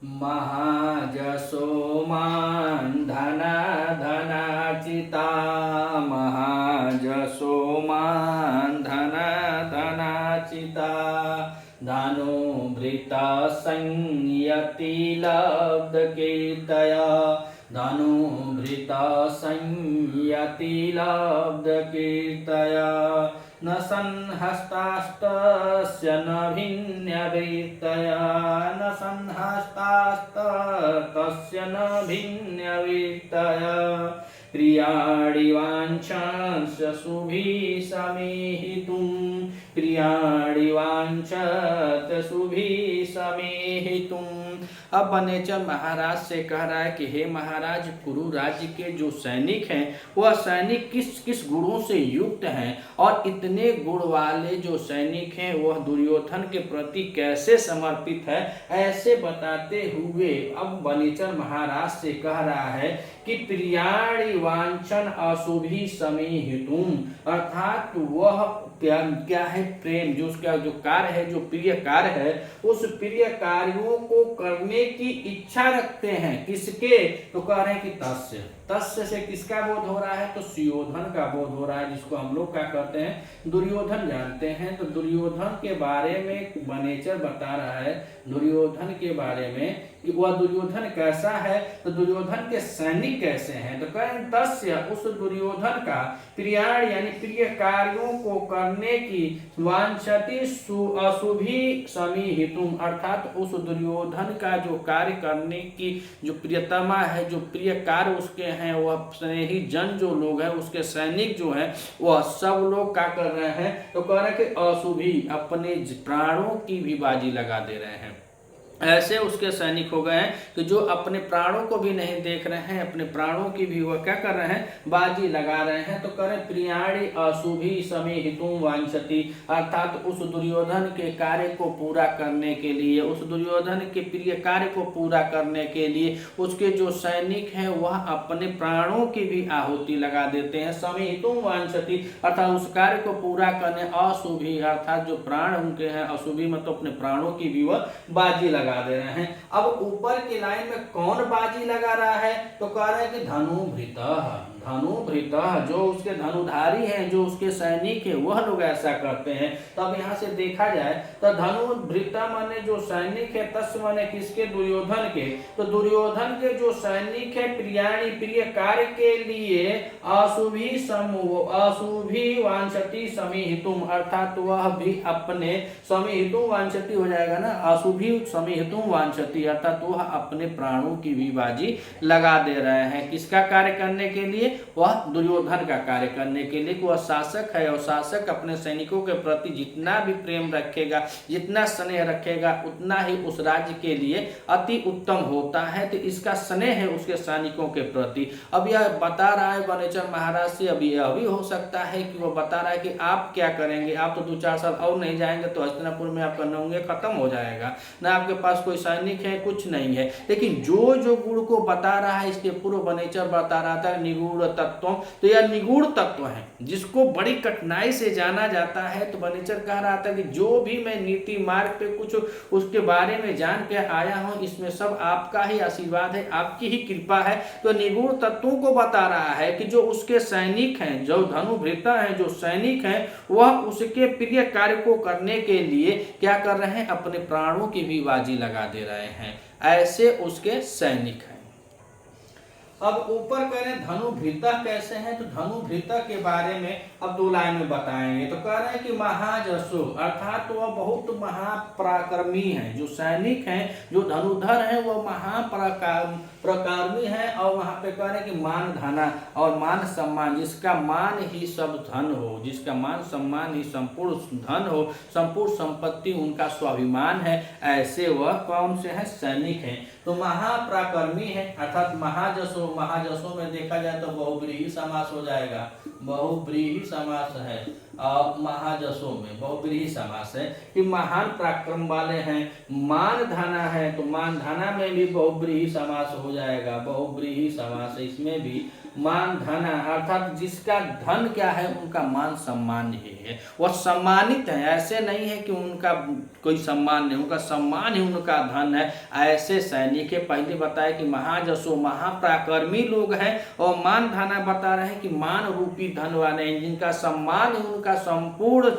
महाजसो मान धना धनाचिता महाजसो मान धना धनाचिता धनो भृता संयति लब्ध कीर्तया धनो भृता संयति लब्ध कीर्तया न संहस्तास्तस्य न भिन्नवीर्तया न संहस्तास्तस्य न भिन्नवीर्तया क्रियाणि वाञ्छन्स्य शुभिः समेहितुं क्रियाणि वाञ्छत् शुभिः समेहितुम्। अब वनेचर महाराज से कह रहा है कि हे महाराज, कुरु राज्य के जो सैनिक हैं वह सैनिक किस किस गुणों से युक्त हैं और इतने गुण वाले जो सैनिक हैं वह दुर्योधन के प्रति कैसे समर्पित है, ऐसे बताते हुए अब वनेचर महाराज से कह रहा है कि प्रियाणि वांछन अशुभि समेहितुम, अर्थात वह क्या है, प्रेम जो उसका जो कार्य है, जो प्रिय कार्य है, उस प्रिय कार्यों को करने की इच्छा रखते हैं। किसके? तो कह रहे हैं कि तस्य, तस्य से किसका बोध हो रहा है? तो सुयोधन का बोध हो रहा है, जिसको हम लोग क्या कहते हैं, दुर्योधन जानते हैं। तो दुर्योधन के बारे में वनेचर बता रहा है, दुर्योधन के बारे में कि वह दुर्योधन कैसा है, तो दुर्योधन के सैनिक कैसे हैं। तो कहें तस्य, उस दुर्योधन का प्रियाण यानी प्रिय कार्यों को करने की वांछति अशुभि समीहितुम, अर्थात उस दुर्योधन का जो कार्य करने की जो प्रियतमा है, जो प्रिय कार्य उसके हैं, वह स्नेही जन जो लोग हैं, उसके सैनिक जो हैं, वह सब लोग क्या कर रहे हैं, तो कह रहे हैं कि अशुभि, अपने प्राणों की भी बाजी लगा दे रहे हैं। ऐसे उसके सैनिक हो गए हैं कि जो अपने प्राणों को भी नहीं देख रहे हैं, अपने प्राणों की भी वह क्या कर रहे हैं, बाजी लगा रहे हैं। तो करें प्रियाणि अशुभि समेहितुम वांछति, अर्थात उस दुर्योधन के कार्य को पूरा करने के लिए, उस दुर्योधन के प्रिय कार्य को पूरा करने के लिए उसके जो सैनिक हैं वह अपने प्राणों की भी आहुति लगा देते हैं। समेहितुम वांछति, अर्थात उस कार्य को पूरा करने, अशुभि अर्थात जो प्राण उनके हैं, अशुभि मतलब अपने प्राणों की भी वह बाजी लगा दे रहे हैं। अब ऊपर की लाइन में कौन बाजी लगा रहा है, तो कह रहे हैं कि धनुभृतः, धनुभृतः जो उसके धनुधारी हैं, जो उसके सैनिक हैं, वह लोग ऐसा करते हैं। तो अब यहाँ से देखा जाए तो धनुभृतः माने जो सैनिक है, तस् माने किसके, दुर्योधन के। तो दुर्योधन के जो सैनिक है प्रियाणि प्रिय कार्य के लिए अशुभि समूह अशुभि वांछति समीहितुम, अर्थात वह भी अपने समीहितुम वांछति हो जाएगा ना, अशुभि समीहितुम वांछति, अर्थात वह अपने प्राणों की भी बाजी लगा दे रहे हैं। किसका कार्य करने के लिए? वह दुर्योधन का कार्य करने के लिए। वह शासक है और शासक अपने सैनिकों के प्रति जितना भी प्रेम रखेगा, जितना स्नेह रखेगा, उतना ही उस राज्य के लिए अति उत्तम होता है। तो इसका स्नेह है उसके सैनिकों के प्रति। अब यह बता रहा है वनेचर महाराज से, अब यह भी हो सकता है कि वह बता रहा है कि आप क्या करेंगे, आप तो 2-4 साल और नहीं जाएंगे तो हस्तिनापुर में आपका नौंगे खत्म हो जाएगा ना, आपके पास कोई सैनिक है, कुछ नहीं है। लेकिन जो जो गुण को बता रहा है, इसके पूर्व वनेचर बता रहा था निगूढ़ तत्व, तो यह निगूढ़ तत्व है जिसको बड़ी कठिनाई से जाना जाता है। तो वनेचर कह रहा था कि जो भी मैं नीति मार्ग पे कुछ उसके बारे में जान के आया हूं, इसमें सब आपका ही आशीर्वाद है, आपकी ही कृपा है। तो निगूढ़ तत्वों को बता रहा है कि जो उसके सैनिक हैं, जो धनुभृता हैं, जो सैनिक हैं, वह उसके प्रिय कार्य को करने के लिए क्या कर रहे हैं, अपने प्राणों की भी बाजी लगा दे रहे हैं। ऐसे उसके सैनिक हैं। अब ऊपर कह रहे हैं धनुभृता कैसे हैं, तो धनुभृता के बारे में अब 2 लाइन में बताएंगे। तो कह रहे हैं कि महाजसो, अर्थात तो वह बहुत महापराक्रमी हैं, जो सैनिक हैं, जो धनुधर हैं, वह महापराक्रमी हैं। और वहां पे कह रहे हैं कि मान धना, और मान सम्मान, जिसका मान ही सब धन हो, जिसका मान सम्मान ही संपूर्ण धन हो, संपूर्ण संपत्ति उनका स्वाभिमान है, ऐसे वह कौन से हैं, सैनिक हैं। तो महापराक्रमी है, अर्थात महाजसो, महाजसो में देखा जाए तो बहुब्रीहि समास हो जाएगा, बहुब्रीहि समास है, महाजसों में बहुब्रीहि समास है कि महान पराक्रम वाले हैं। मान धना है तो मान धना में भी बहुब्रीहि समास हो जाएगा, बहुब्रीहि समास है इसमें भी। मान धना अर्थात जिसका धन क्या है, उनका मान सम्मान ही है, वह सम्मानित है। ऐसे नहीं है कि उनका कोई सम्मान नहीं, उनका सम्मान ही उनका धन है। ऐसे सैनिक है। पहले बताया कि महाजसो महापराक्रमी लोग हैं, और मान धना बता रहे हैं कि मान रूपी धन वाले हैं, जिनका सम्मान ही उनका संपूर्ण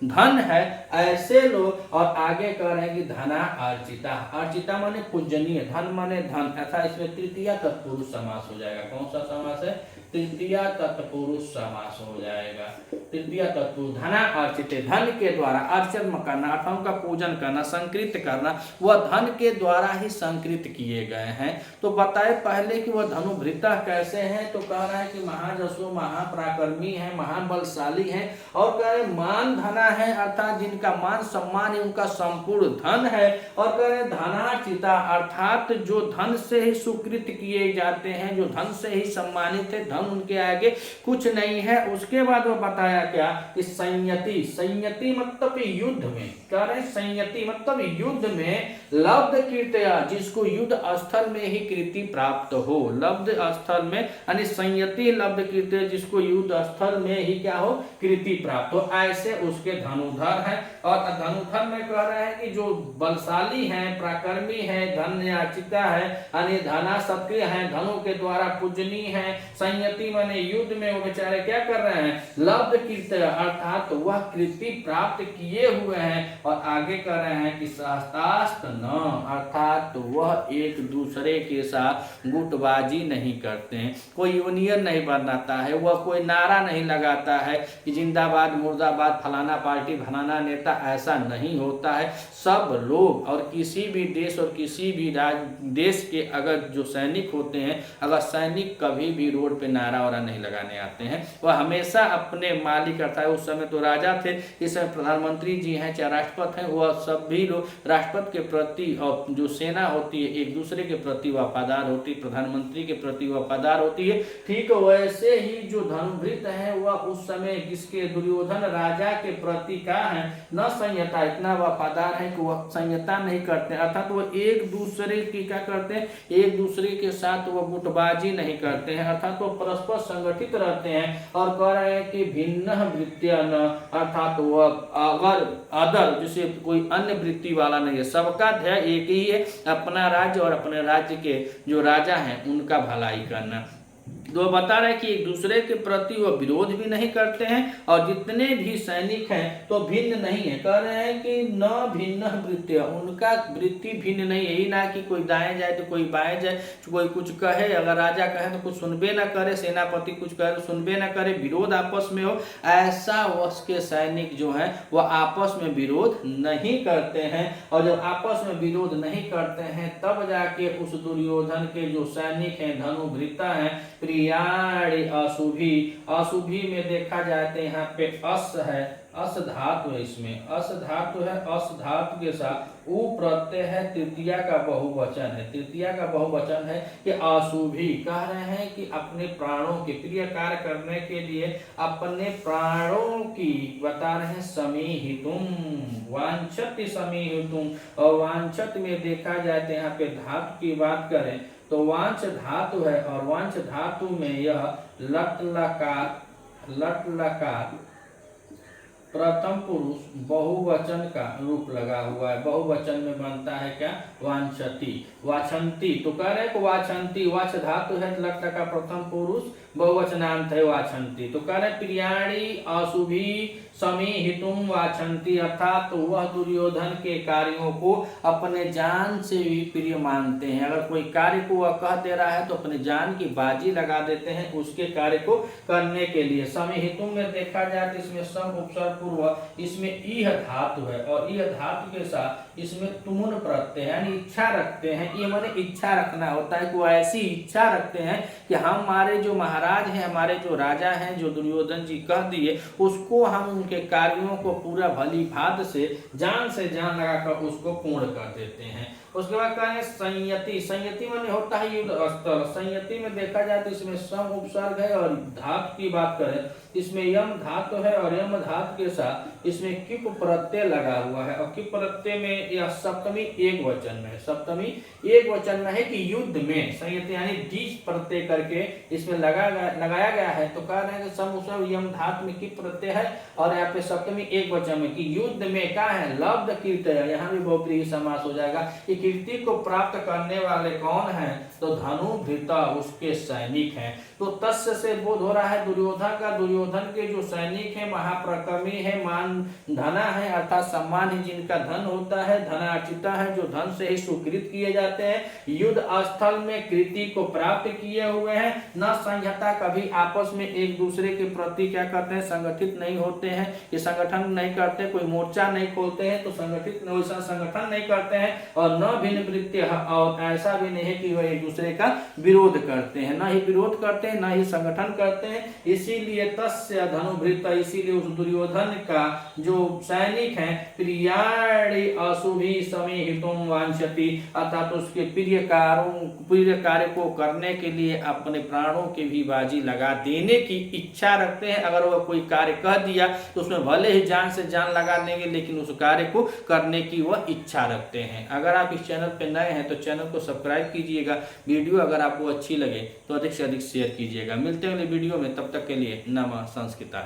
धन है, ऐसे लोग। और आगे कह रहे हैं कि धना अर्चिता, अर्चिता माने पूजनीय, धन माने धन, ऐसा इसमें तृतीया तत्पुरुष समास हो जाएगा। कौन सा समास है? तृतीया तत्पुरुष समास हो जाएगा। तृतीया तत्पुरुष धना अर्चिते, धन के द्वारा अर्चन करना अर्थात उनका पूजन करना, संकृत करना, वह धन के द्वारा ही संकृत किए गए हैं। तो बताए पहले कि वह धनुभृता कैसे हैं, तो कह रहा है कि महाजसो महापराक्रमी है, महाबलशाली है, और कह रहे मान धना है अर्थात जिनका मान सम्मान उनका संपूर्ण धन है। और कह रहे धनार्चिता अर्थात जो धन से ही सुकृत किए जाते हैं, जो धन से ही सम्मानित है, धन उनके आगे कुछ नहीं है। उसके बाद वो बताया क्या कि संयति, संयति मतलब युद्ध में, कह रहे संयति मतलब युद्ध में लब्ध कीर्तया, जिसको युद्ध स्थल में ही कीर्ति प्राप्त हो, लब्ध स्थल में यानी संयति लब्ध कीर्ति, जिसको युद्ध स्थल में ही क्या हो, कीर्ति प्राप्त हो, ऐसे उसके धनुधर है। और धनुधर में कह रहे हैं कि जो बलशाली है, पराक्रमी है, धन्याचिता है, यानी धना सक्रिय है, धनु के द्वारा पूजनीय है। संयति माने युद्ध में वो बेचारे क्या कर रहे हैं, लब्ध कीर्ति अर्थात वह कीर्ति प्राप्त किए हुए हैं। और आगे कर रहे हैं कि सहस्तास्त न अर्थात वह एक दूसरे के साथ गुटबाजी नहीं करते हैं, कोई यूनियन नहीं बनाता है, वह कोई नारा नहीं लगाता है कि जिंदाबाद मुर्दाबाद फलाना पार्टी फलाना नेता, ऐसा नहीं होता है। सब लोग और किसी भी देश और किसी भी देश के अगर जो सैनिक होते हैं, अगर सैनिक कभी भी रोड पे नारा वारा नहीं लगाने आते हैं, वह हमेशा अपने मालिक अर्थात उस समय तो राजा थे, इस समय प्रधानमंत्री जी हैं चाहे राष्ट्रपति हैं, वह सभी लोग राष्ट्रपति के प्रति और जो सेना होती है एक दूसरे के प्रति वफादार होती है, प्रधानमंत्री के प्रति वफादार होती है। ठीक वैसे ही जो धनुभृत है वह उस समय जिसके दुर्योधन राजा के प्रति का है न संयता, इतना वफादार है कि वह संयता नहीं करते, अर्थात वह एक दूसरे की क्या करते हैं, एक दूसरे के साथ वह गुटबाजी नहीं करते हैं, अर्थात वो परस्पर संगठित रहते हैं। और कह रहे हैं कि भिन्न वृत्तियां न अर्थात वह अगर अदर जैसे कोई अन्य वृत्ति वाला नहीं है, सबका ध्येय एक ही है, अपना राज्य और अपने राज्य के जो राजा हैं उनका भलाई करना। तो बता रहे कि एक दूसरे के प्रति वो विरोध भी नहीं करते हैं, और जितने भी सैनिक हैं तो भिन्न नहीं है। कह रहे हैं कि न भिन्न वृत्ति, उनका वृत्ति भिन्न नहीं है, ना कि कोई दाएं जाए तो कोई बाएं जाए, कोई कुछ कहे, अगर राजा कहे तो कुछ सुनबे ना करे, सेनापति कुछ कहे तो सुनबे ना करे, विरोध आपस में हो, ऐसा वश के सैनिक जो है वह आपस में विरोध नहीं करते हैं। और जब आपस में विरोध नहीं करते हैं तब जाके उस दुर्योधन के जो सैनिक हैं धनुभृता हैं, प्रियाणि अशुभी, अशुभी में देखा जाए तो यहाँ पे अस है, अस धातु है, इसमें अस धातु है, अस धातु के साथ उ प्रत्यय है, तृतीया का बहुवचन है, तृतीया का बहुवचन है कि अशुभी। कह रहे हैं कि अपने प्राणों के प्रिय कार्य करने के लिए अपने प्राणों की बता रहे हैं समीहितुम, वांछति समीहितुम। और वांछत में देखा जाए तो यहाँ पे धातु की बात करें तो वांछ धातु है, और वांछ धातु में यह लट लकार प्रथम पुरुष बहुवचन का रूप लगा हुआ है, बहुवचन में बनता है क्या, वांछति, वाछंती। तो कह रहे वाछंती, वाच धातु है, लट का प्रथम पुरुष बहुवचनांत है वाछंती। तो कह रहे प्रियाणि अशुभी समीहितुम वाछंती, अर्थात तो वह दुर्योधन के कार्यों को अपने जान से भी प्रिय मानते हैं। अगर कोई कार्य को वह कह दे रहा है तो अपने जान की बाजी लगा देते हैं उसके कार्य को करने के लिए। समीहितुम में देखा जाए तो इसमें सम उपसर्ग पूर्व, इसमें इह धातु है, और इह धातु के साथ इसमें तुमुन प्रत्यय यानी इच्छा रखते हैं। ये माने इच्छा रखना होता है कि वो ऐसी इच्छा रखते हैं कि हमारे जो महाराज हैं, हमारे जो राजा हैं, जो दुर्योधन जी कह दिए उसको हम उनके कार्यों को पूरा भली भांति से जान लगाकर उसको पूर्ण कर देते हैं। उसके बाद कहें संयति। संयति माने होता है युद्ध स्थल। संयति में देखा जाए तो इसमें सम उपसर्ग है और धातु की बात करें इसमें यम धातु है और यम धातु के साथ इसमें किप प्रत्यय लगा हुआ है और किप प्रत्यय में यह सप्तमी एक वचन में, सप्तमी एक वचन में है कि युद्ध में। संयति यानी डीज प्रत्यय करके इसमें लगाया गया है। तो कह रहे हैं कि सम उपसर्ग यम धातु में किप प्रत्यय है और यहाँ पे सप्तमी एक वचन में कि युद्ध में क्या है लब्ध कीर्तय, यहाँ भी बहुब्रीहि समास हो जाएगा। कीर्ति को प्राप्त करने वाले कौन हैं? तो धनुर्धृता उसके सैनिक हैं। तो तस्य से बोध हो रहा है दुर्योधन का। दुर्योधन के जो सैनिक हैं महाप्रकमी है, मान धना है अर्थात सम्मान ही जिनका धन होता है, धनार्चिता है जो धन से ही सुकृत किए जाते हैं, युद्ध स्थल में कीर्ति को प्राप्त किए हुए हैं, न संयता कभी आपस में एक दूसरे के प्रति क्या करते हैं संगठित नहीं होते हैं, ये संगठन नहीं करते, कोई मोर्चा नहीं खोलते हैं तो संगठित वैसा संगठन नहीं करते हैं, और न भिन्न वृत्ति और ऐसा भी नहीं है कि वह एक दूसरे का विरोध करते हैं, न ही विरोध करते हैं न ही संगठन करते हैं। इसीलिए तस्य धनुर्भृत, इसीलिए उस दुर्योधन का जो सैनिक हैं प्रियाणि अशुभि समीहितुम वांछति अर्थात उसके प्रिय कार्य को करने के लिए अपने प्राणों की भी बाजी लगा देने की इच्छा रखते हैं। अगर वह कोई कार्य कह दिया तो उसमें भले ही जान से जान लगा देंगे लेकिन उस कार्य को करने की वह इच्छा रखते हैं। अगर आप इस चैनल पर नए हैं तो चैनल को सब्सक्राइब कीजिएगा। वीडियो अगर आपको अच्छी लगे तो अधिक से अधिक शेयर कीजिएगा। मिलते हैं अगले वीडियो में, तब तक के लिए नमः संस्कृता।